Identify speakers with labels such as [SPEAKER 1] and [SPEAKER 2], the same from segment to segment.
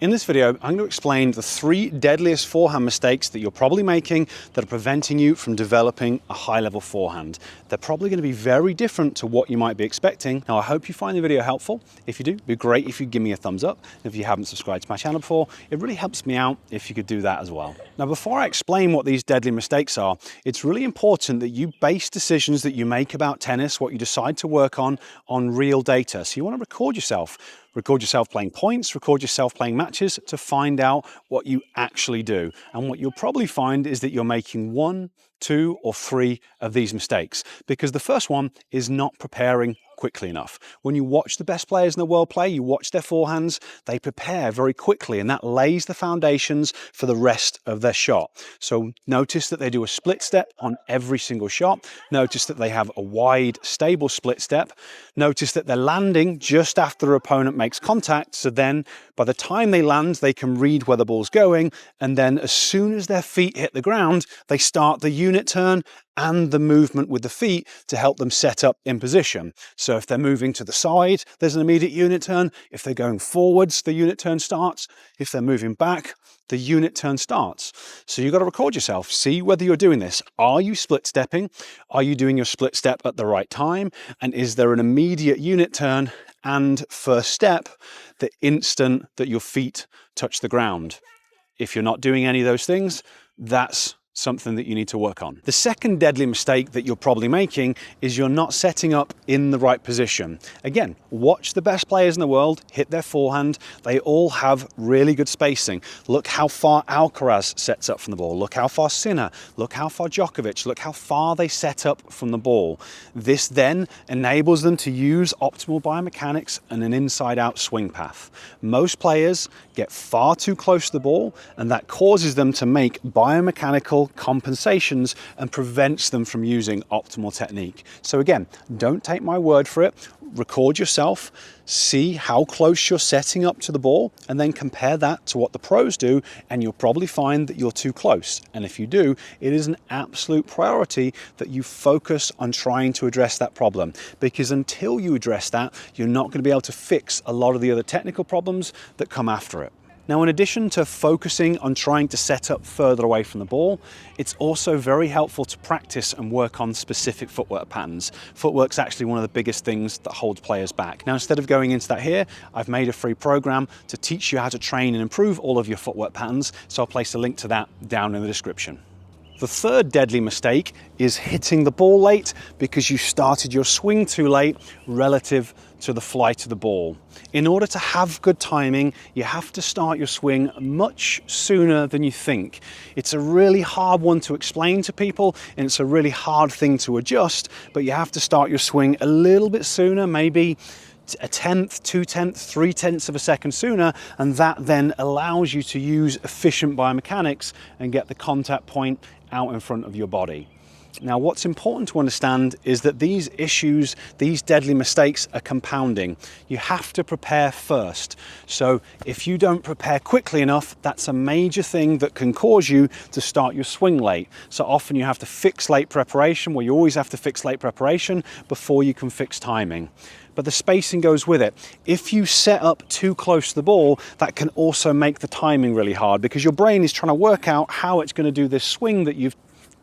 [SPEAKER 1] In this video, I'm going to explain the 3 deadliest forehand mistakes that you're probably making that are preventing you from developing a high-level forehand. They're probably going to be very different to what you might be expecting. Now, I hope you find the video helpful. If you do, it'd be great if you give me a thumbs up. If you haven't subscribed to my channel before, it really helps me out if you could do that as well. Now, before I explain what these deadly mistakes are, it's really important that you base decisions that you make about tennis, what you decide to work on real data. So you want to record yourself. Record yourself playing points, record yourself playing matches to find out what you actually do. And what you'll probably find is that you're making 1, 2, or 3 of these mistakes, because the first one is not preparing quickly enough. When you watch the best players in the world play, you watch their forehands, they prepare very quickly, and that lays the foundations for the rest of their shot. So notice that they do a split step on every single shot. Notice that they have a wide, stable split step. Notice that they're landing just after their opponent makes contact, so then by the time they land, they can read where the ball's going, and then as soon as their feet hit the ground, they start the unit turn and the movement with the feet to help them set up in position. So if they're moving to the side, there's an immediate unit turn. If they're going forwards, the unit turn starts. If they're moving back, the unit turn starts. So you've got to record yourself, see whether you're doing this. Are you split stepping? Are you doing your split step at the right time? And is there an immediate unit turn and first step the instant that your feet touch the ground? If you're not doing any of those things, that's something that you need to work on. The second deadly mistake that you're probably making is you're not setting up in the right position. Again, watch the best players in the world hit their forehand. They all have really good spacing. Look how far Alcaraz sets up from the ball. Look how far Sinner. Look how far Djokovic. Look how far they set up from the ball. This then enables them to use optimal biomechanics and an inside-out swing path. Most players get far too close to the ball, and that causes them to make biomechanical compensations and prevents them from using optimal technique. So again, don't take my word for it. Record yourself, see how close you're setting up to the ball, and then compare that to what the pros do, and you'll probably find that you're too close. And if you do, it is an absolute priority that you focus on trying to address that problem, because until you address that, you're not going to be able to fix a lot of the other technical problems that come after it. Now, in addition to focusing on trying to set up further away from the ball, it's also very helpful to practice and work on specific footwork patterns. Footwork's actually one of the biggest things that holds players back. Now, instead of going into that here, I've made a free program to teach you how to train and improve all of your footwork patterns, so I'll place a link to that down in the description. The third deadly mistake is hitting the ball late because you started your swing too late relative to the flight of the ball. In order to have good timing, you have to start your swing much sooner than you think. It's a really hard one to explain to people, and it's a really hard thing to adjust, but you have to start your swing a little bit sooner, maybe a 1/10, 2/10, 3/10 of a second sooner, and that then allows you to use efficient biomechanics and get the contact point out in front of your body. Now, what's important to understand is that these issues, these deadly mistakes are compounding. You have to prepare first. So if you don't prepare quickly enough, that's a major thing that can cause you to start your swing late. So often you have to fix late preparation, well, you always have to fix late preparation before you can fix timing. But the spacing goes with it. If you set up too close to the ball, that can also make the timing really hard, because your brain is trying to work out how it's going to do this swing that you've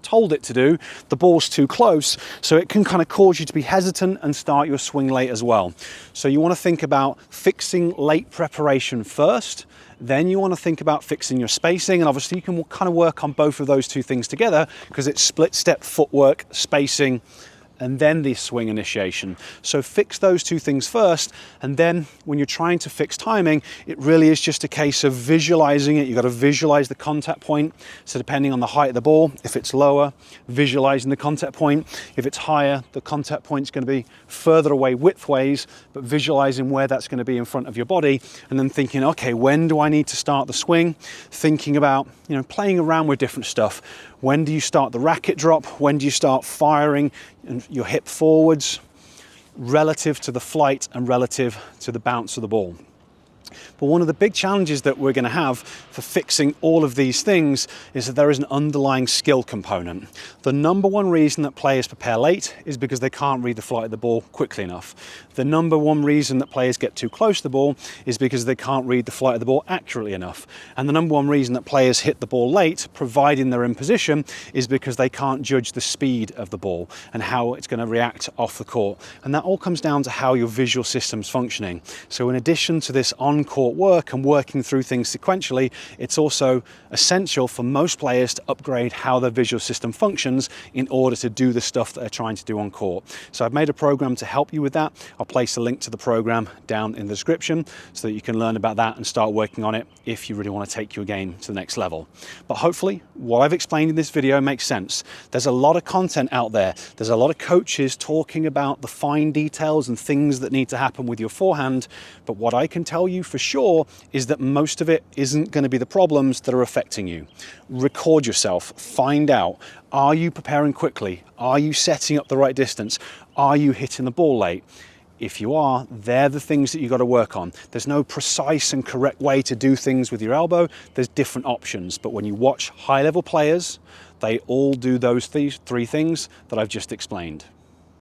[SPEAKER 1] told it to do. The ball's too close, so it can kind of cause you to be hesitant and start your swing late as well. So you want to think about fixing late preparation first, then you want to think about fixing your spacing, and obviously you can kind of work on both of those two things together, because it's split step footwork, spacing, and then the swing initiation. So fix those two things first, and then when you're trying to fix timing, it really is just a case of visualizing it. You've got to visualize the contact point. So depending on the height of the ball, if it's lower, visualizing the contact point. If it's higher, the contact point is going to be further away widthways, but visualizing where that's going to be in front of your body, and then thinking, okay, when do I need to start the swing? Thinking about, playing around with different stuff. When do you start the racket drop? When do you start firing your hip forwards relative to the flight and relative to the bounce of the ball? But one of the big challenges that we're going to have for fixing all of these things is that there is an underlying skill component. The number one reason that players prepare late is because they can't read the flight of the ball quickly enough. The number one reason that players get too close to the ball is because they can't read the flight of the ball accurately enough. And the number one reason that players hit the ball late, providing they're in position, is because they can't judge the speed of the ball and how it's going to react off the court. And that all comes down to how your visual system's functioning. So in addition to this on-court work and working through things sequentially, it's also essential for most players to upgrade how their visual system functions in order to do the stuff that they're trying to do on court. So I've made a program to help you with that. I'll place a link to the program down in the description so that you can learn about that and start working on it if you really want to take your game to the next level. But hopefully what I've explained in this video makes sense. There's a lot of content out there. There's a lot of coaches talking about the fine details and things that need to happen with your forehand. But what I can tell you for sure is that most of it isn't going to be the problems that are affecting you. Record yourself, find out, are you preparing quickly? Are you setting up the right distance? Are you hitting the ball late? If you are, they're the things that you've got to work on. There's no precise and correct way to do things with your elbow. There's different options. But when you watch high-level players, they all do those three things that I've just explained.